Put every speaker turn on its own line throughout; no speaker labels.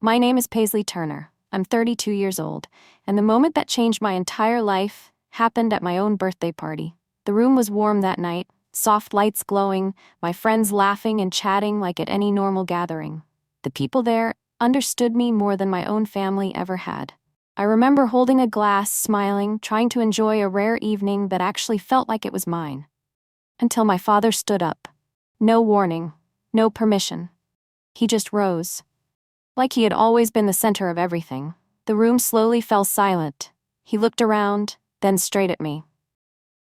My name is Paisley Turner. I'm 32 years old, and the moment that changed my entire life happened at my own birthday party. The room was warm that night, soft lights glowing, my friends laughing and chatting like at any normal gathering. The people there understood me more than my own family ever had. I remember holding a glass, smiling, trying to enjoy a rare evening that actually felt like it was mine. Until my father stood up. No warning, no permission. He just rose. Like he had always been the center of everything. The room slowly fell silent. He looked around, then straight at me.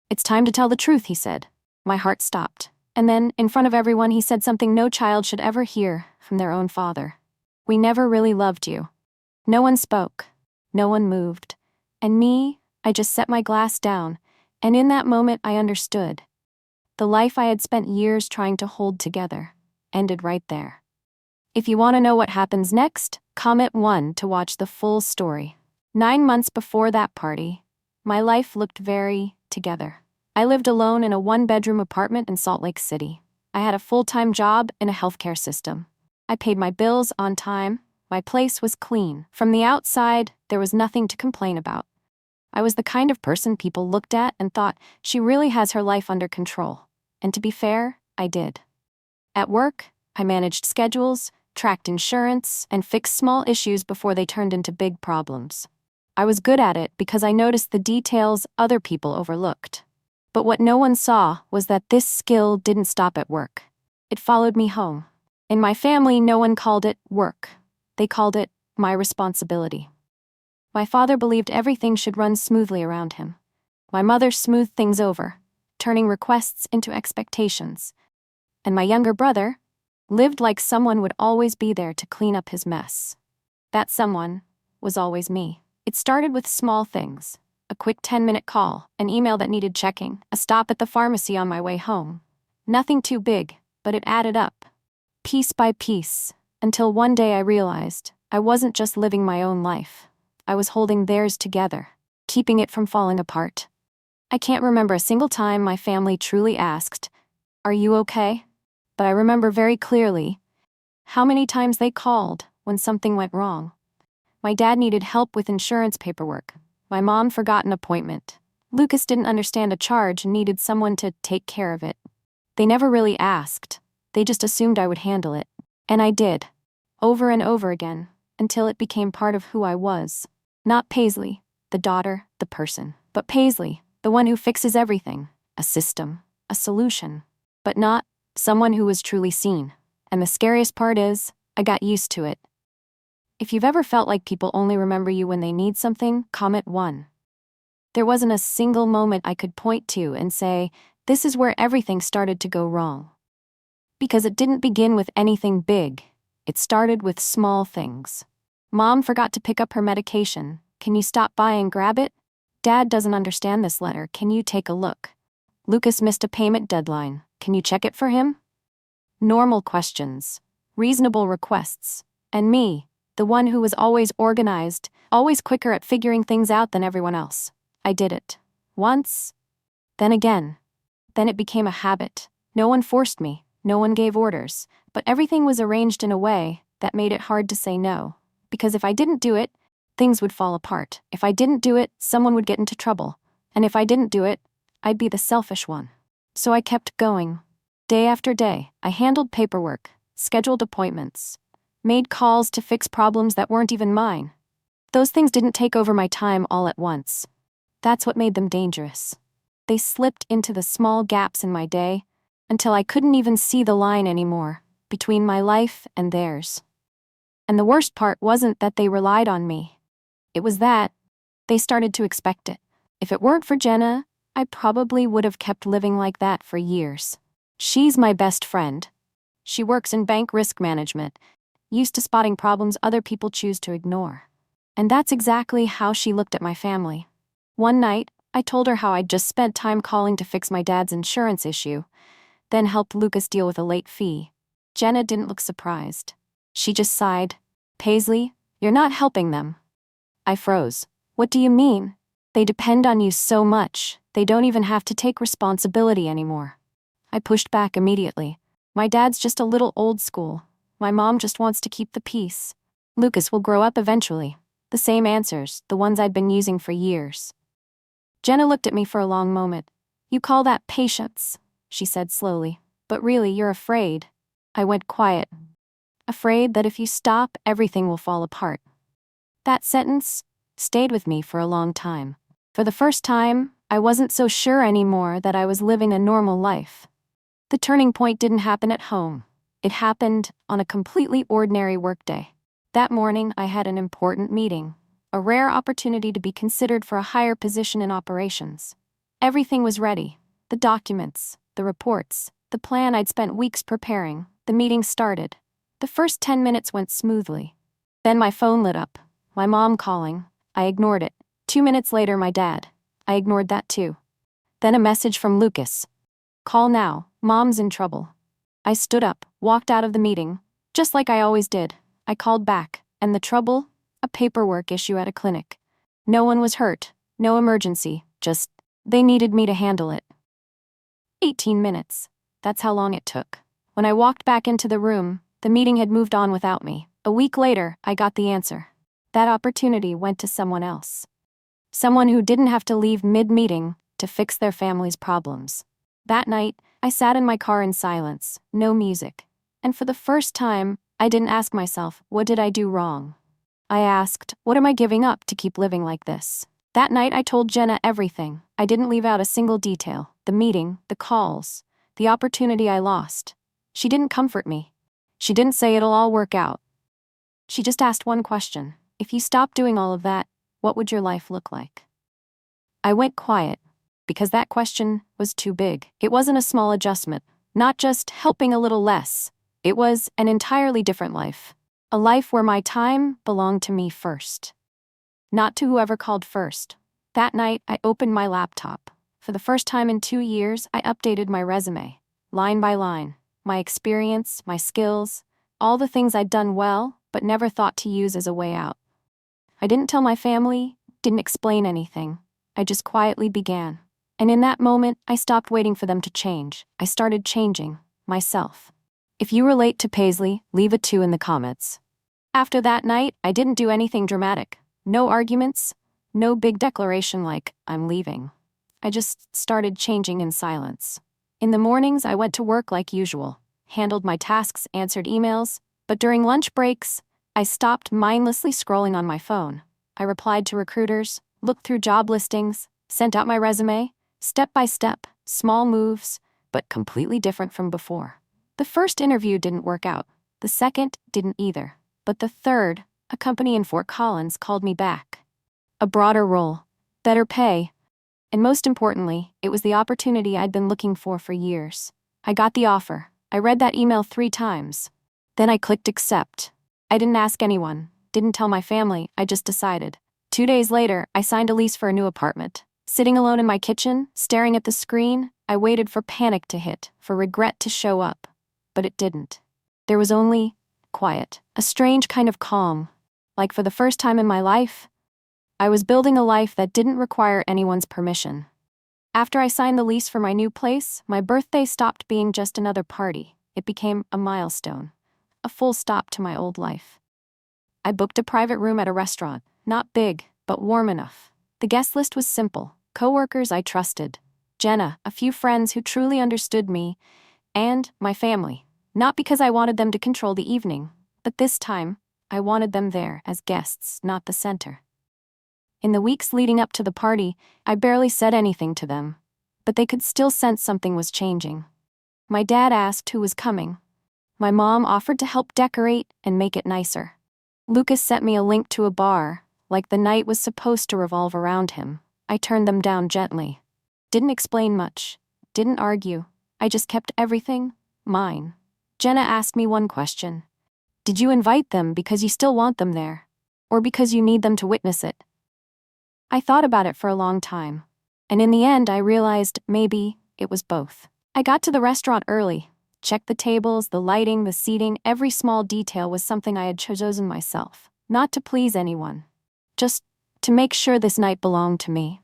"It's time to tell the truth," he said. My heart stopped. And then, in front of everyone, he said something no child should ever hear from their own father. "We never really loved you." No one spoke. No one moved. And me, I just set my glass down, and in that moment I understood. The life I had spent years trying to hold together ended right there. If you want to know what happens next, comment 1 to watch the full story. 9 months before that party, my life looked very together. I lived alone in a 1-bedroom apartment in Salt Lake City. I had a full-time job in a healthcare system. I paid my bills on time. My place was clean. From the outside, there was nothing to complain about. I was the kind of person people looked at and thought, she really has her life under control. And to be fair, I did. At work, I managed schedules, tracked insurance, and fixed small issues before they turned into big problems. I was good at it because I noticed the details other people overlooked. But what no one saw was that this skill didn't stop at work. It followed me home. In my family, no one called it work. They called it my responsibility. My father believed everything should run smoothly around him. My mother smoothed things over, turning requests into expectations. And my younger brother lived like someone would always be there to clean up his mess. That someone was always me. It started with small things. A quick 10-minute call, an email that needed checking, a stop at the pharmacy on my way home. Nothing too big, but it added up. Piece by piece, until one day I realized I wasn't just living my own life. I was holding theirs together, keeping it from falling apart. I can't remember a single time my family truly asked, "Are you okay?" But I remember very clearly how many times they called when something went wrong. My dad needed help with insurance paperwork. My mom forgot an appointment. Lucas didn't understand a charge and needed someone to take care of it. They never really asked. They just assumed I would handle it. And I did. Over and over again, until it became part of who I was. Not Paisley, the daughter, the person, but Paisley, the one who fixes everything. A system, a solution. But not someone who was truly seen. And the scariest part is, I got used to it. If you've ever felt like people only remember you when they need something, comment 1. There wasn't a single moment I could point to and say, this is where everything started to go wrong. Because it didn't begin with anything big. It started with small things. Mom forgot to pick up her medication. Can you stop by and grab it? Dad doesn't understand this letter. Can you take a look? Lucas missed a payment deadline. Can you check it for him? Normal questions. Reasonable requests. And me, the one who was always organized, always quicker at figuring things out than everyone else. I did it. Once. Then again. Then it became a habit. No one forced me. No one gave orders. But everything was arranged in a way that made it hard to say no. Because if I didn't do it, things would fall apart. If I didn't do it, someone would get into trouble. And if I didn't do it, I'd be the selfish one. So I kept going. Day after day, I handled paperwork, scheduled appointments, made calls to fix problems that weren't even mine. Those things didn't take over my time all at once. That's what made them dangerous. They slipped into the small gaps in my day until I couldn't even see the line anymore between my life and theirs. And the worst part wasn't that they relied on me. It was that they started to expect it. If it weren't for Jenna, I probably would have kept living like that for years. She's my best friend. She works in bank risk management, used to spotting problems other people choose to ignore. And that's exactly how she looked at my family. One night, I told her how I'd just spent time calling to fix my dad's insurance issue, then helped Lucas deal with a late fee. Jenna didn't look surprised. She just sighed. "Paisley, you're not helping them." I froze. "What do you mean? They depend on you so much, they don't even have to take responsibility anymore." I pushed back immediately. "My dad's just a little old school. My mom just wants to keep the peace." Lucas will grow up eventually. The same answers, the ones I'd been using for years. Jenna looked at me for a long moment. You call that patience, she said slowly. But really, you're afraid. I went quiet. Afraid that if you stop, everything will fall apart. That sentence stayed with me for a long time. For the first time, I wasn't so sure anymore that I was living a normal life. The turning point didn't happen at home. It happened on a completely ordinary workday. That morning, I had an important meeting, a rare opportunity to be considered for a higher position in operations. Everything was ready. The documents, the reports, the plan I'd spent weeks preparing. The meeting started. The first 10 minutes went smoothly. Then my phone lit up. My mom calling. I ignored it. 2 minutes later, my dad. I ignored that too. Then a message from Lucas. Call now, Mom's in trouble. I stood up, walked out of the meeting, just like I always did. I called back, and the trouble? A paperwork issue at a clinic. No one was hurt, no emergency, just, they needed me to handle it. 18 minutes. That's how long it took. When I walked back into the room, the meeting had moved on without me. A week later, I got the answer. That opportunity went to someone else. Someone who didn't have to leave mid-meeting to fix their family's problems. That night, I sat in my car in silence, no music. And for the first time, I didn't ask myself, what did I do wrong? I asked, what am I giving up to keep living like this? That night I told Jenna everything. I didn't leave out a single detail. The meeting, the calls, the opportunity I lost. She didn't comfort me. She didn't say it'll all work out. She just asked one question. If you stopped doing all of that, what would your life look like? I went quiet, because that question was too big. It wasn't a small adjustment, not just helping a little less. It was an entirely different life. A life where my time belonged to me first. Not to whoever called first. That night, I opened my laptop. For the first time in 2 years, I updated my resume, line by line. My experience, my skills, all the things I'd done well, but never thought to use as a way out. I didn't tell my family, didn't explain anything. I just quietly began. And in that moment, I stopped waiting for them to change. I started changing myself. If you relate to Paisley, leave a 2 in the comments. After that night, I didn't do anything dramatic. No arguments, no big declaration like, I'm leaving. I just started changing in silence. In the mornings, I went to work like usual, handled my tasks, answered emails, but during lunch breaks, I stopped mindlessly scrolling on my phone. I replied to recruiters, looked through job listings, sent out my resume, step by step, small moves, but completely different from before. The first interview didn't work out. The second didn't either. But the third, a company in Fort Collins, called me back. A broader role, better pay, and most importantly, it was the opportunity I'd been looking for years. I got the offer. I read that email 3 times. Then I clicked accept. I didn't ask anyone, didn't tell my family, I just decided. 2 days later, I signed a lease for a new apartment. Sitting alone in my kitchen, staring at the screen, I waited for panic to hit, for regret to show up. But it didn't. There was only quiet, a strange kind of calm. Like for the first time in my life, I was building a life that didn't require anyone's permission. After I signed the lease for my new place, my birthday stopped being just another party. It became a milestone, a full stop to my old life. I booked a private room at a restaurant, not big, but warm enough. The guest list was simple, coworkers I trusted, Jenna, a few friends who truly understood me, and my family. Not because I wanted them to control the evening, but this time, I wanted them there as guests, not the center. In the weeks leading up to the party, I barely said anything to them, but they could still sense something was changing. My dad asked who was coming. My mom offered to help decorate and make it nicer. Lucas sent me a link to a bar, like the night was supposed to revolve around him. I turned them down gently. Didn't explain much, didn't argue. I just kept everything mine. Jenna asked me one question. Did you invite them because you still want them there? Or because you need them to witness it? I thought about it for a long time. And in the end, I realized maybe it was both. I got to the restaurant early, checked the tables, the lighting, the seating, every small detail was something I had chosen myself. Not to please anyone. Just to make sure this night belonged to me.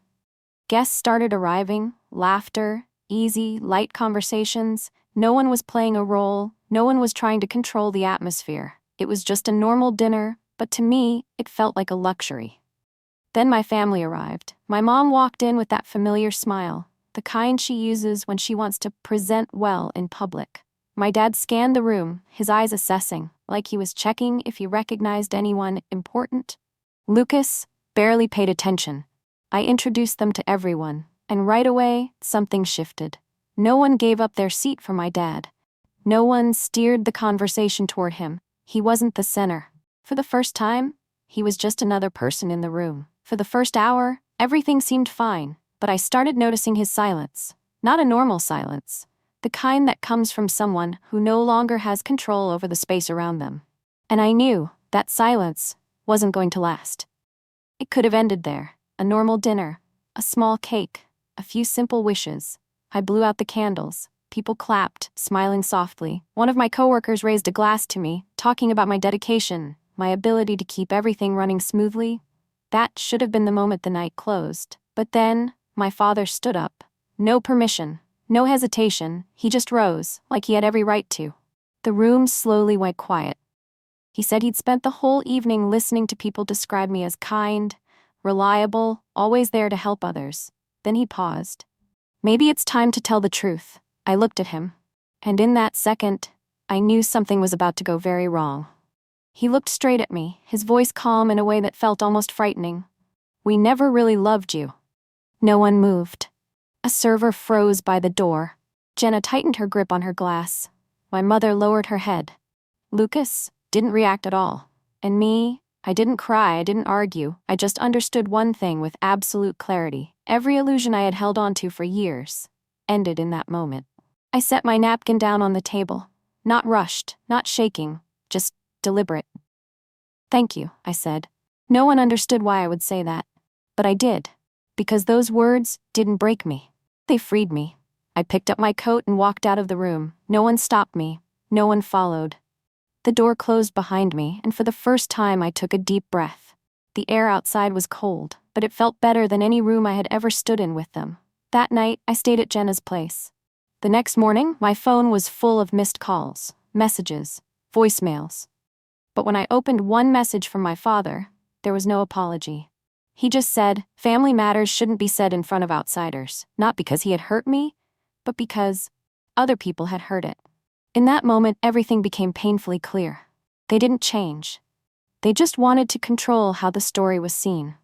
Guests started arriving, laughter, easy, light conversations. No one was playing a role, no one was trying to control the atmosphere. It was just a normal dinner, but to me, it felt like a luxury. Then my family arrived. My mom walked in with that familiar smile, the kind she uses when she wants to present well in public. My dad scanned the room, his eyes assessing, like he was checking if he recognized anyone important. Lucas barely paid attention. I introduced them to everyone, and right away, something shifted. No one gave up their seat for my dad. No one steered the conversation toward him. He wasn't the center. For the first time, he was just another person in the room. For the first hour, everything seemed fine, but I started noticing his silence. Not a normal silence, the kind that comes from someone who no longer has control over the space around them. And I knew that silence wasn't going to last. It could have ended there. A normal dinner, a small cake, a few simple wishes. I blew out the candles. People clapped, smiling softly. One of my coworkers raised a glass to me, talking about my dedication, my ability to keep everything running smoothly. That should have been the moment the night closed. But then, my father stood up. No permission, no hesitation, he just rose, like he had every right to. The room slowly went quiet. He said he'd spent the whole evening listening to people describe me as kind, reliable, always there to help others. Then he paused. Maybe it's time to tell the truth. I looked at him, and in that second, I knew something was about to go very wrong. He looked straight at me, his voice calm in a way that felt almost frightening. We never really loved you. No one moved. A server froze by the door. Jenna tightened her grip on her glass. My mother lowered her head. Lucas didn't react at all. And me, I didn't cry, I didn't argue. I just understood one thing with absolute clarity. Every illusion I had held on to for years ended in that moment. I set my napkin down on the table. Not rushed, not shaking, just deliberate. Thank you, I said. No one understood why I would say that. But I did. Because those words didn't break me. They freed me. I picked up my coat and walked out of the room. No one stopped me. No one followed. The door closed behind me, and for the first time I took a deep breath. The air outside was cold, but it felt better than any room I had ever stood in with them. That night, I stayed at Jenna's place. The next morning, my phone was full of missed calls, messages, voicemails. But when I opened one message from my father, there was no apology. He just said, family matters shouldn't be said in front of outsiders, not because he had hurt me, but because other people had heard it. In that moment, everything became painfully clear. They didn't change. They just wanted to control how the story was seen.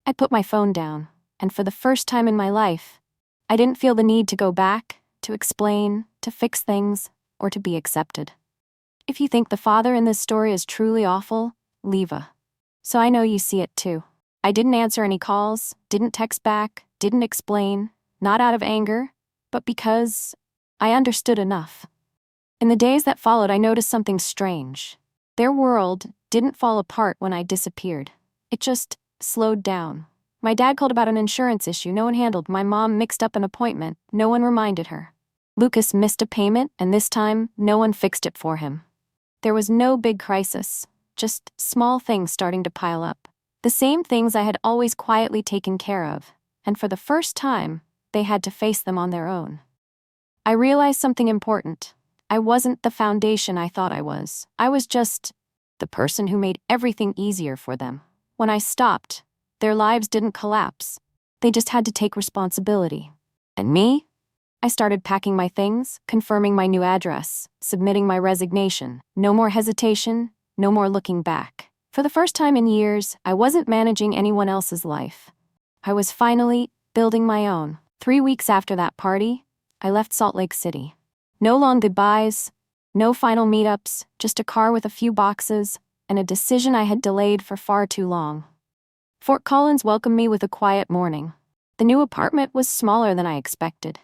I put my phone down, and for the first time in my life, I didn't feel the need to go back, to explain, to fix things, or to be accepted. If you think the father in this story is truly awful, leave a. So I know you see it too. I didn't answer any calls, didn't text back, didn't explain, not out of anger, but because I understood enough. In the days that followed, I noticed something strange. Their world didn't fall apart when I disappeared. It just slowed down. My dad called about an insurance issue no one handled. My mom mixed up an appointment. No one reminded her. Lucas missed a payment, and this time, no one fixed it for him. There was no big crisis, just small things starting to pile up. The same things I had always quietly taken care of, and for the first time, they had to face them on their own. I realized something important. I wasn't the foundation I thought I was. I was just the person who made everything easier for them. When I stopped, their lives didn't collapse. They just had to take responsibility. And me? I started packing my things, confirming my new address, submitting my resignation. No more hesitation, no more looking back. For the first time in years, I wasn't managing anyone else's life. I was finally building my own. 3 weeks after that party, I left Salt Lake City. No long goodbyes, no final meetups, just a car with a few boxes, and a decision I had delayed for far too long. Fort Collins welcomed me with a quiet morning. The new apartment was smaller than I expected.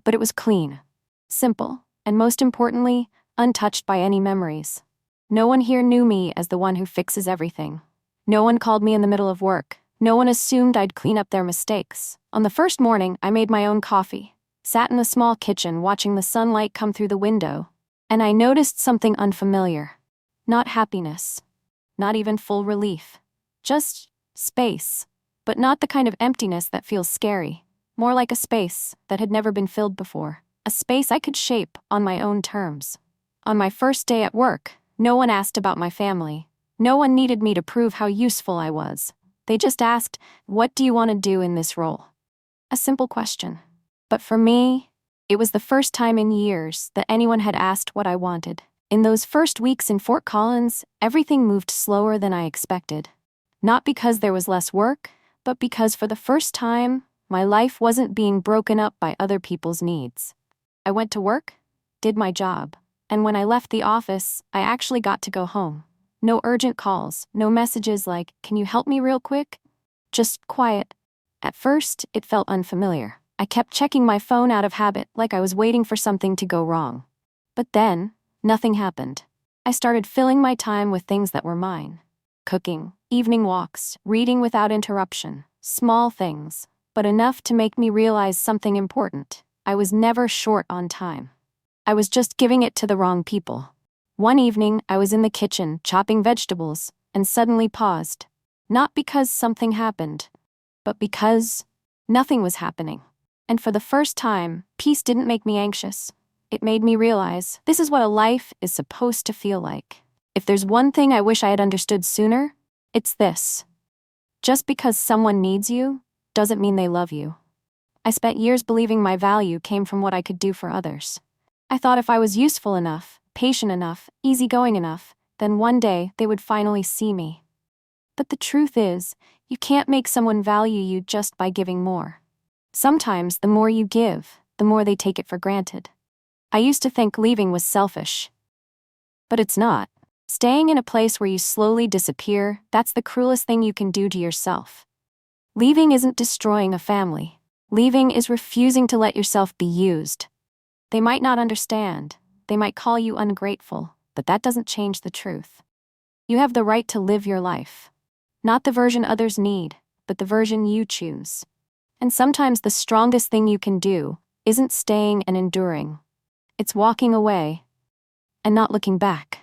But it was clean, simple, and most importantly, untouched by any memories. No one here knew me as the one who fixes everything. No one called me in the middle of work. No one assumed I'd clean up their mistakes. On the first morning, I made my own coffee, sat in the small kitchen watching the sunlight come through the window, and I noticed something unfamiliar. Not happiness, not even full relief. Just space, but not the kind of emptiness that feels scary. More like a space that had never been filled before. A space I could shape on my own terms. On my first day at work, no one asked about my family. No one needed me to prove how useful I was. They just asked, "What do you want to do in this role?" A simple question. But for me, it was the first time in years that anyone had asked what I wanted. In those first weeks in Fort Collins, everything moved slower than I expected. Not because there was less work, but because for the first time, my life wasn't being broken up by other people's needs. I went to work, did my job, and when I left the office, I actually got to go home. No urgent calls, no messages like, "Can you help me real quick?" Just quiet. At first, it felt unfamiliar. I kept checking my phone out of habit, like I was waiting for something to go wrong. But then, nothing happened. I started filling my time with things that were mine. Cooking, evening walks, reading without interruption. Small things, but enough to make me realize something important. I was never short on time. I was just giving it to the wrong people. One evening, I was in the kitchen, chopping vegetables, and suddenly paused. Not because something happened, but because nothing was happening. And for the first time, peace didn't make me anxious. It made me realize this is what a life is supposed to feel like. If there's one thing I wish I had understood sooner, it's this. Just because someone needs you, doesn't mean they love you. I spent years believing my value came from what I could do for others. I thought if I was useful enough, patient enough, easygoing enough, then one day they would finally see me. But the truth is, you can't make someone value you just by giving more. Sometimes the more you give, the more they take it for granted. I used to think leaving was selfish. But it's not. Staying in a place where you slowly disappear, that's the cruelest thing you can do to yourself. Leaving isn't destroying a family. Leaving is refusing to let yourself be used. They might not understand. They might call you ungrateful, but that doesn't change the truth. You have the right to live your life. Not the version others need, but the version you choose. And sometimes the strongest thing you can do isn't staying and enduring. It's walking away and not looking back.